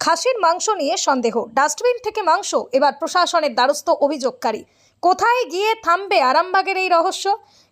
খাসির মাংস নিয়ে সন্দেহ, ডাস্টবিন থেকে মাংস, এবার প্রশাসনের দ্বারস্থ অভিযোগকারী। কোথায় গিয়ে থামবে আরামবাগের এই রহস্য?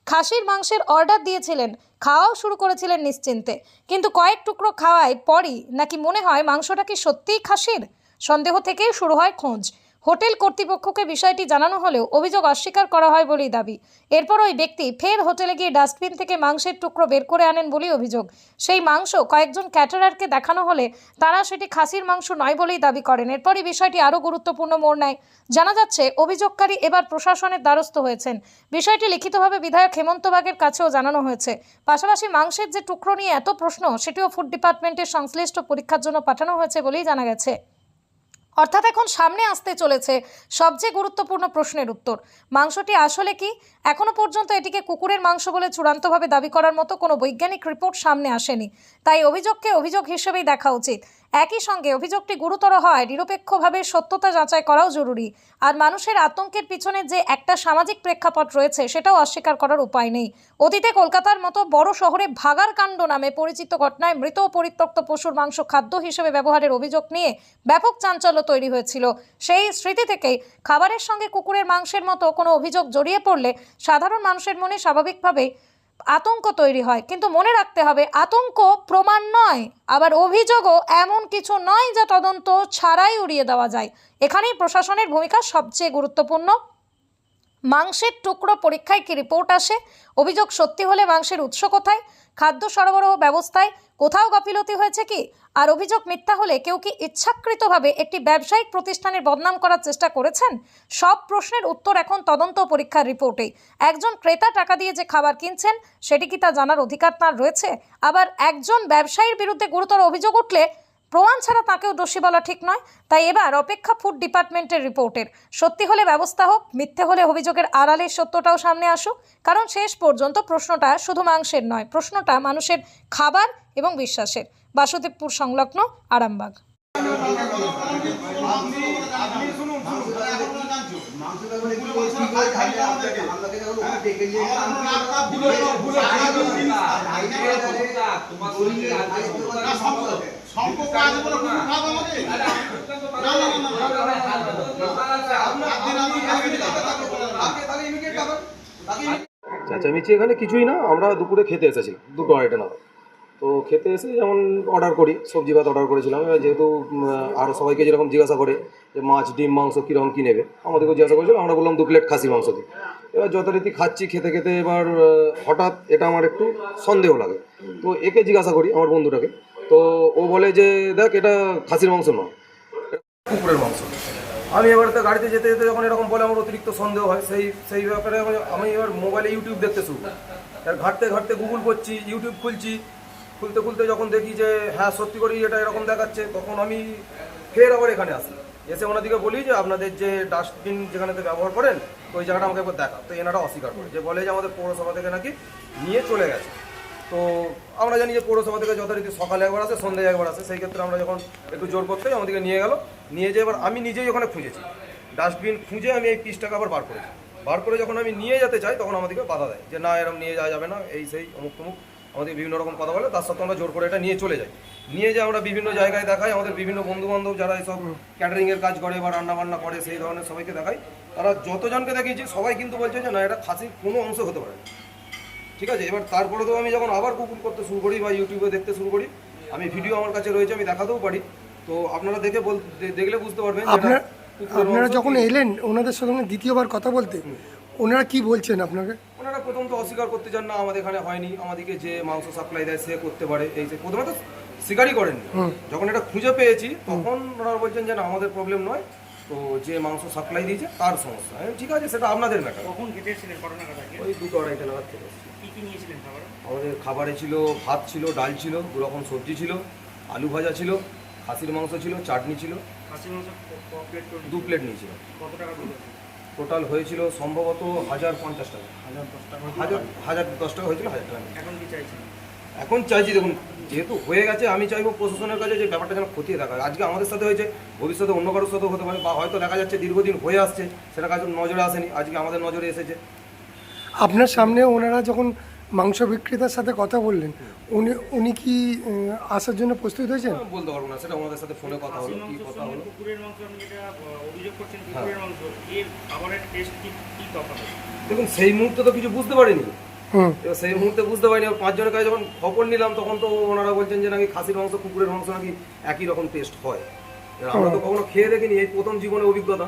খাসির মাংসের অর্ডার দিয়েছিলেন, খাওয়াও শুরু করেছিলেন নিশ্চিন্তে, কিন্তু কয়েক টুকরো খাওয়ায় পরই নাকি মনে হয় মাংসটা কি সত্যিই খাসির? সন্দেহ থেকেই শুরু হয় খোঁজ। হোটেল কর্তৃপক্ষকে বিষয়টি জানানো হলেও অভিযোগ অস্বীকার করা হয় বলেই দাবি। এরপর ওই ব্যক্তি ফের হোটেলে গিয়ে ডাস্টবিন থেকে মাংসের টুকরো বের করে আনেন বলেই অভিযোগ। সেই মাংস কয়েকজন ক্যাটারারকে দেখানো হলে তারা সেটি খাসির মাংস নয় বলেই দাবি করেন। এরপরই বিষয়টি আরও গুরুত্বপূর্ণ মোড় নেয়। জানা যাচ্ছে অভিযোগকারী এবার প্রশাসনের দ্বারস্থ হয়েছেন। বিষয়টি লিখিতভাবে বিধায়ক হেমন্ত বাগের কাছেও জানানো হয়েছে। পাশাপাশি মাংসের যে টুকরো নিয়ে এত প্রশ্ন, সেটিও ফুড ডিপার্টমেন্টের সংশ্লিষ্ট পরীক্ষার জন্য পাঠানো হয়েছে বলেই জানা গেছে। অর্থাৎ এখন সামনে আসতে চলেছে সবচেয়ে গুরুত্বপূর্ণ প্রশ্নের উত্তর। মাংসটি আসলে কি? এখনো পর্যন্ত এটিকে কুকুরের মাংস বলে চূড়ান্তভাবে দাবি করার মতো কোনো বৈজ্ঞানিক রিপোর্ট সামনে আসেনি। তাই অভিযোগকে অভিযোগ হিসেবেই দেখা উচিত। একই সঙ্গে অভিযোগটি গুরুতর হয় নিরপেক্ষভাবে সত্যতা যাচাই করাও জরুরি। আর মানুষের আতঙ্কের পিছনে যে একটা সামাজিক প্রেক্ষাপট রয়েছে, সেটাও অস্বীকার করার উপায় নেই। অতীতে কলকাতার মতো বড় শহরে ভাগার কাণ্ড নামে পরিচিত ঘটনায় মৃত ও পরিত্যক্ত পশুর মাংস খাদ্য হিসেবে ব্যবহারের অভিযোগ নিয়ে ব্যাপক চাঞ্চল্য তৈরি হয়েছিল। সেই স্মৃতি থেকেই খাবারের সঙ্গে কুকুরের মাংসের মতো কোনো অভিযোগ জড়িয়ে পড়লে সাধারণ মানুষের মনে স্বাভাবিকভাবেই আতঙ্ক তৈরি হয়। কিন্তু মনে রাখতে হবে, আতঙ্ক প্রমাণ নয়, আবার অভিযোগও এমন কিছু নয় যা তদন্ত ছাড়াই উড়িয়ে দেওয়া যায়। এখানেই প্রশাসনের ভূমিকা সবচেয়ে গুরুত্বপূর্ণ। মাংসের টুকরো পরীক্ষায় কি রিপোর্ট আসে? অভিযোগ সত্যি হলে মাংসের উৎস কোথায়? খাদ্য সরবরাহ ব্যবস্থায় কোথাও গাফিলতি হয়েছে কি? আর অভিযোগ মিথ্যা হলে কেউ কি ইচ্ছাকৃতভাবে একটি ব্যবসায়িক প্রতিষ্ঠানের বদনাম করার চেষ্টা করেছেন? সব প্রশ্নের উত্তর এখন তদন্ত পরীক্ষার রিপোর্টেই। একজন ক্রেতা টাকা দিয়ে যে খাবার কিনছেন, সেটি কি তা জানার অধিকার তার রয়েছে? আবার একজন ব্যবসায়ীর বিরুদ্ধে গুরুতর অভিযোগ উঠলে প্রমাণ ছাড়া তাকেও দোষী বলা ঠিক নয়। তাই এবার অপেক্ষা ফুড ডিপার্টমেন্টের রিপোর্টের। সত্যি হলে ব্যবস্থা হোক, মিথ্যে হলে অভিযোগের আড়ালের সত্যটাও সামনে আসুক। কারণ শেষ পর্যন্ত প্রশ্নটা শুধু মাংসের নয়, প্রশ্নটা মানুষের খাবার এবং বিশ্বাসের। বাসুদেবপুর সংলগ্ন আরামবাগ। চেঁচামেচি এখানে কিছুই না। আমরা দুপুরে খেতে এসেছিলাম 2:30 নাগাদ। তো খেতে এসে যেমন অর্ডার করি, সবজি ভাত অর্ডার করেছিলাম। এবার যেহেতু আরও সবাইকে যেরকম জিজ্ঞাসা করে যে মাছ, ডিম, মাংস কীরকম কী নেবে, আমাদেরকেও জিজ্ঞাসা করেছিলাম। আমরা বললাম 2 প্লেট খাসি মাংস দিই। এবার যথারীতি খাচ্ছি, খেতে খেতে এবার হঠাৎ এটা আমার একটু সন্দেহ লাগে। তো একে জিজ্ঞাসা করি, আমার বন্ধুটাকে। তো ও বলে যে দেখ, এটা খাসির মাংস নয়, কুকুরের মাংস। আমি এবার তো গাড়িতে যেতে যেতে যখন এরকম বলে, আমার অতিরিক্ত সন্দেহ হয়। সেই ব্যাপারে আমি এবার মোবাইলে ইউটিউব দেখতে শুরু করি। আর ঘাঁটতে ঘাঁটতে গুগল করছি, ইউটিউব খুলতে খুলতে যখন দেখি যে হ্যাঁ সত্যি করেই এটা এরকম দেখাচ্ছে, তখন আমি ফের আবার এখানে আসি। এসে ওনাদিকে বলি যে আপনাদের যে ডাস্টবিন যেখানেতে ব্যবহার করেন, ওই জায়গাটা আমাকে একবার দেখা। তো এনারা অস্বীকার করে, যে বলে যে আমাদের পৌরসভা থেকে নাকি নিয়ে চলে গেছে। তো আমরা জানি যে পৌরসভা থেকে যথারীতি সকালে একবার আসে, সন্ধ্যায় একবার আসে। সেই ক্ষেত্রে আমরা যখন একটু জোর করতেই আমাদেরকে নিয়ে গেল। নিয়ে যেয়ে এবার আমি নিজেই ওখানে খুঁজেছি, ডাস্টবিন খুঁজে আমি এই পিসটাকে আবার বার করে যখন আমি নিয়ে যেতে চাই, তখন আমাদেরকে বাধা দেয় যে না, এরকম নিয়ে যাওয়া যাবে না, এই সেই অমুক তমুক আমাদের বিভিন্ন রকম কথা বলে। তার সাথে আমরা জোর করে এটা নিয়ে চলে যাই। নিয়ে যে আমরা বিভিন্ন জায়গায় দেখাই, আমাদের বিভিন্ন বন্ধুবান্ধব যারা এইসব ক্যাটারিংয়ের কাজ করে বা রান্নাবান্না করে, সেই ধরনের সবাইকে দেখাই। তারা যতজনকে দেখিয়েছি সবাই কিন্তু বলছে যে না, এটা খাসির কোনো অংশ হতে পারে। ঠিক আছে, এবার তারপরে তো আমি যখন আবার গুগল করতে শুরু করি বা ইউটিউবে দেখতে শুরু করি, আমি ভিডিও আমার কাছে রয়েছে, আমি দেখাতেও পারি। তো আপনারা দেখলে বুঝতে পারবেন। আপনারা যখন এলেন ওনাদের সঙ্গে দ্বিতীয়বার কথা বলতে, ওনারা কি বলছেন আপনাকে? ওনারা প্রথম তো অস্বীকার করতে চান না, আমাদের এখানে হয়নি, আমাদেরকে যে মাংস সাপ্লাই দেয় সে করতে পারে। এই যে প্রথমে তো স্বীকারই করেননি। যখন এটা খুঁজে পেয়েছি, তখন ওনারা বলছেন যে না, আমাদের প্রবলেম নয়, তো যে মাংস সাপ্লাই দিয়েছে তার সমস্যা। ঠিক আছে, সেটা আপনাদের ম্যাটার। কখন খেতে এসেছিলেন? ওই 2:30 নাগাদ থেকে কি কি নিয়েছিলেন খাবার? আমাদের খাবারে ছিল ভাত ছিল, ডাল ছিল, 2 রকম সবজি ছিল, আলু ভাজা ছিল, খাসির মাংস ছিল, চাটনি ছিল। খাসির মাংস প্লেট? 2 প্লেট নিয়েছিল। কত টাকা দিল? টোটাল হয়েছিল সম্ভবত 1050 টাকা। 1010 টাকা হয়েছিল, 1000 টাকা। এখন কি চাইছেন? এখন চাইছি, দেখুন যেহেতু হয়ে গেছে, আমি চাইবো প্রশাসনের কাছে যে ব্যাপারটা যেন খতিয়ে দেখা হয়। আজকে আমাদের সাথে হয়েছে, ভবিষ্যতে অন্য কারোর সাথেও হতে পারে, বা হয়তো দেখা যাচ্ছে দীর্ঘদিন হয়ে আসছে, সেটা কাজে নজরে আসেনি, আজকে আমাদের নজরে এসেছে। আপনার সামনে ওনারা যখন মাংস বিক্রেতার সাথে কথা বললেন, উনি কি আসার জন্য প্রস্তুত হয়েছেন? বলতে পারবো না, সেটা ওনাদের সাথে ফোনে কথা হলো, কি মাংস কথা সঙ্গে হলো। কুকুরের মাংস আপনি যেটা অভিযোগ করছেন কুকুরের মাংস এর খাবারের টেস্ট কি তফাৎ? দেখুন সেই মুহূর্তে তো কিছু বুঝতে পারিনি, হুম। এবার সেই মুহূর্তে বুঝতে পারিনি। আর 5 জনের কাছে যখন খবর নিলাম তখন তো ওনারা বলছেন যে নাকি খাসির মাংস কুকুরের মাংস নাকি একই রকম টেস্ট হয়। এবার আমরা তো কখনো খেয়ে দেখিনি, এই প্রথম জীবনে অভিজ্ঞতা।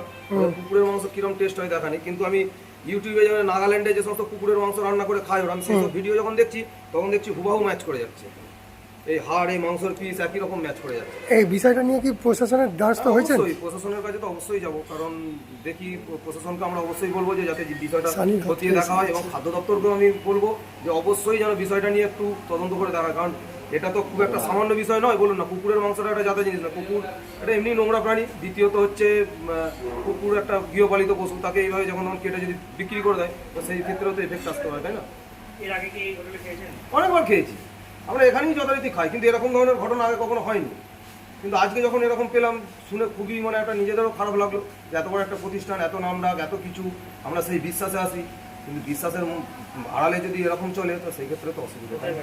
কুকুরের মাংস কিরকম টেস্ট হয় দেখানি, কিন্তু আমি ইউটিউবে যেমন নাগাল্যান্ডে যে সমস্ত কুকুরের মাংস রান্না করে খায় ওরা, আমি সেই সব ভিডিও যখন দেখছি তখন দেখছি হুবাহু ম্যাচ করে যাচ্ছে, এই হাড় এই মাংসের পিস একই রকম ম্যাচ করে যাচ্ছে। এই বিষয়টা নিয়ে কি প্রশাসনের দ্বারস্থ হয়েছেন? অবশ্যই প্রশাসনের কাছে তো অবশ্যই যাব, কারণ দেখি প্রশাসনকে আমরা অবশ্যই বলবো যে যাতে বিষয়টা সানি খতিয়ে দেখা হয়, এবং খাদ্য দপ্তরকেও আমি বলবো যে অবশ্যই যেন বিষয়টা নিয়ে একটু তদন্ত করে দেখা, কারণ এটা তো খুব একটা সামান্য বিষয় নয়। বলুন না, কুকুরের মাংসটা একটা জাতের জিনিস না, কুকুর এটা এমনি নোংরা প্রাণী। দ্বিতীয়ত হচ্ছে কুকুর একটা গৃহপালিত পশু, তাকে এইভাবে যখন কেটে যদি বিক্রি করে দেয় তো সেই ক্ষেত্রেও তো এফেক্ট আসতে হয়, তাই না? এর আগে কি এই হোটেলে খেয়েছেন? অনেকবার খেয়েছি আমরা, এখানেই যথারীতি খাই, কিন্তু এরকম ধরনের ঘটনা আগে কখনো হয়নি। কিন্তু আজকে যখন এরকম পেলাম শুনে খুবই মানে একটা নিজেদেরও খারাপ লাগলো যে এত বড় একটা প্রতিষ্ঠান, এত নামডাক, এত কিছু, আমরা সেই বিশ্বাসে আসি, কিন্তু বিশ্বাসের আড়ালে যদি এরকম চলে তো সেই ক্ষেত্রে তো অসুবিধা হয়।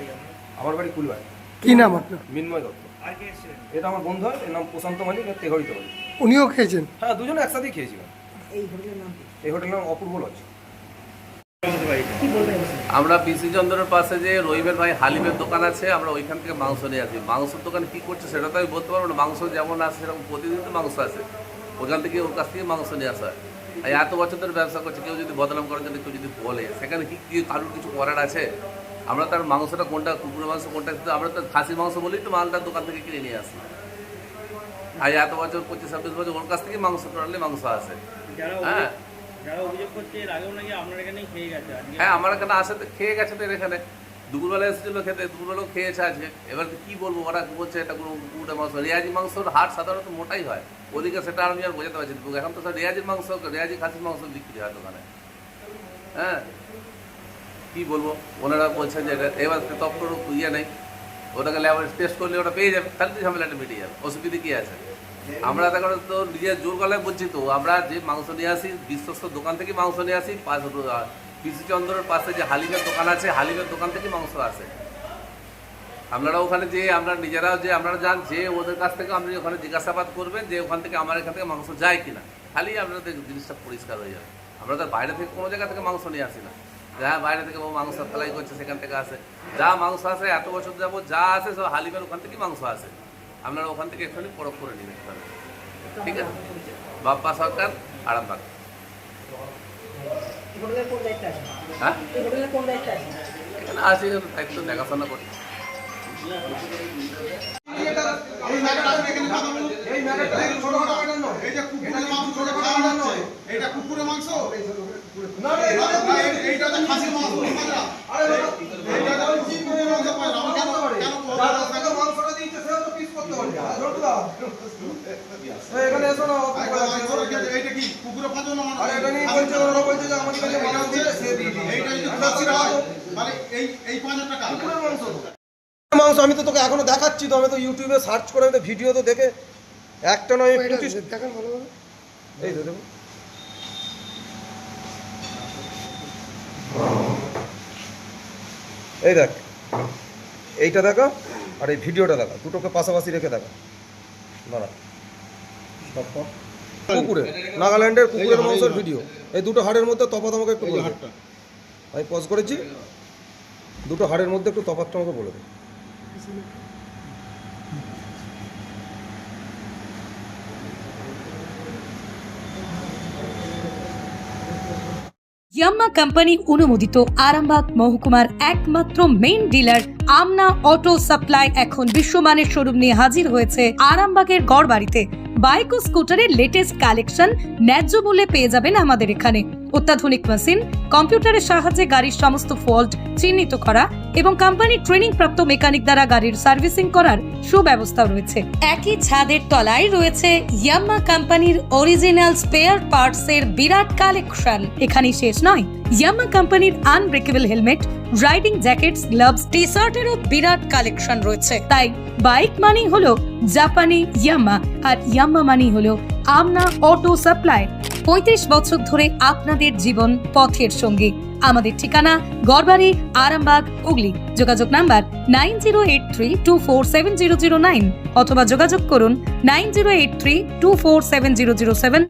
আমার বাড়ি কুলবাড়ি। কি নাম আপনার? মিন্ময় দত্ত। আর কে এসেছিলেন? এটা আমার বন্ধু হয়, এর নাম প্রশান্ত মালিক, এর তেঘড়িতে বাড়ি। উনিও খেয়েছেন? হ্যাঁ, দুজনে একসাথেই খেয়েছিলাম। এই হোটেলের নাম অপূর্ব লজ। আমরা পিসি চন্দ্রের পাশে যে রহিমের ভাই হালিমের দোকান আছে, আমরা ওইখান থেকে মাংস নিয়ে আসি। মাংসের দোকানে কী করছে সেটা তো আমি বলতে পারবো না, মাংস যেমন আসে সেরকম প্রতিদিন তো মাংস আসে, ওখান থেকে ওর কাছ থেকে মাংস নিয়ে আসা। আর এত বছর ধরে ব্যবসা করছে, কেউ যদি বদনাম করার জন্য কেউ যদি বলে সেখানে কি কারোর কিছু করার আছে? আমরা তার মাংসটা কোনটা কুকুরের মাংস কোনটা, আমরা তো খাসি মাংস বলেই তো মালটার দোকান থেকে কিনে নিয়ে আসি। আর এত বছর 25-26 বছর ওর কাছ থেকে মাংস টোটালি মাংস আসে। হ্যাঁ, যারা অভিযোগ করছে এর আগেও নাকি আপনার এখানেই খেয়ে গেছে আজকে। হ্যাঁ, আমার এখানে আসে তো খেয়ে গেছে, তো এখানে দুপুরবেলা এসেছিল খেতে, দুপুরবেলাও খেয়েছে আজকে। এবার কি বলবো, ওরা বলছে এটা কোনো কুকুরের মাংস। রেয়াজি মাংসর হাট সাধারণত মোটাই হয়, ওদিকে সেটা আমি আর বোঝাতে পারছি না। এখন তো সব রেয়াজির মাংস, রেয়াজি খাসির মাংস বিক্রি হয় দোকানে। হ্যাঁ, কি বলবো, ওনারা বলছেন যে এটা এবার তপ্তর ইয়ে নেই, ওটাকে ল্যাব টেস্ট করলে ওটা পেয়ে যাবে, তাহলে তো ঝামেলাটা মিটে যাবে, অসুবিধা কী আছে? আমরা দেখো তো নিজের জোর গলায় বলছি তো, আমরা যে মাংস নিয়ে আসি বিশ্বস্ত দোকান থেকে মাংস নিয়ে আসি। পিসি চন্দ্রের পাশে যে হালিমের দোকান আছে, হালিমের দোকান থেকে মাংস আসে। আপনারা ওখানে যে আমরা নিজেরাও যে আপনারা যান, যে ওদের কাছ থেকে আপনি ওখানে জিজ্ঞাসাবাদ করবেন যে ওখান থেকে আমার এখান থেকে মাংস যায় কিনা, খালি আপনাদের জিনিসটা পরিষ্কার হয়ে যাবে। আমরা তো বাইরে থেকে কোনো জায়গা থেকে মাংস নিয়ে আসি না, যা বাইরে থেকে ও মাংস ফেলাই করছে সেখান থেকে আসে। যা মাংস আসে এত বছর যাবো যা আসে সব হালিমের ওখান থেকে মাংস আসে। আপনারা ওখান থেকে এখানে পরখ করে নেবেন, ঠিক আছে? বাপ্পা সরকার, আরামবাগ। হ্যাঁ, এখানে আসি দায়িত্ব দেখাশোনা করি। কুকুরের মাংস এইটা তো খাসির মাংস। এখানে এসো না, এইটা কি কুকুরে ফাঁসো না? আরে এটা নিয়ে বলছে, ওরা বলছে যে আমাদের কাছে মাংস আছে, সে দিয়ে দিয়েছে। এইটা যদি খাসির হয় মানে এই 5,000 টাকা কুকুরের মাংস তো। মাংস আমি তো তোকে এখনো দেখাচ্ছি তো, আমি তো ইউটিউবে সার্চ করে আমি তো ভিডিও তো দেখে একটা নয় 25 দেখেন ভালোভাবে। এই তো দেখুন, এই দেখ, এইটা দেখা আর এই ভিডিওটা দেখা, দুটোকে পাশাপাশি রেখে দেখা। দাঁড়া, কুকুরের নাগাল্যান্ডের কুকুরের মাংসের ভিডিও, এই দুটো হাড়ের মধ্যে তফাৎ আমাকে একটু বলে দে। আমি পজ করেছি, দুটো হাড়ের মধ্যে একটু তফাৎটা আমাকে বলে দে। ইয়াম্মা কোম্পানি অনুমোদিত আরামবাগ মহকুমার একমাত্র মেইন ডিলার আমনা অটো সাপ্লাই এখন বিশ্বমানের শোরুম নিয়ে হাজির হয়েছে আরামবাগের গড়বাড়িতে। বাইক ও স্কুটারের লেটেস্ট কালেকশন ন্যায্য মূল্যে পেয়ে যাবেন আমাদের এখানে। অত্যাধুনিক মেশিন, কম্পিউটারের সাহায্যে গাড়ির সমস্ত ফল্ট চিহ্নিত করা এবং কোম্পানির ট্রেনিং প্রাপ্ত মেকানিক দ্বারা গাড়ির সার্ভিসিং করার সুব্যবস্থা রয়েছে। একই ছাদের তলায় রয়েছে ইয়াম্মা কোম্পানির অরিজিনাল স্পেয়ার পার্টস এর বিরাট কালেকশন। এখানেই শেষ নয়, ইয়াম্মা কোম্পানির unbreakable helmet, riding jackets, gloves, T শার্টেরও বিরাট কালেকশন রয়েছে। তাই বাইক মানি হলো জাপানি ইয়াম্মা, আর ইয়াম্মা মানি হলো আমনা অটো সাপ্লাই। 35 বছর ধরে আপনাদের জীবন পথের সঙ্গী। আমাদের ঠিকানা গড়বাড়ি, আরামবাগ, হুগলি। যোগাযোগ নাম্বার 9083247009 অথবা যোগাযোগ করুন 9083247007।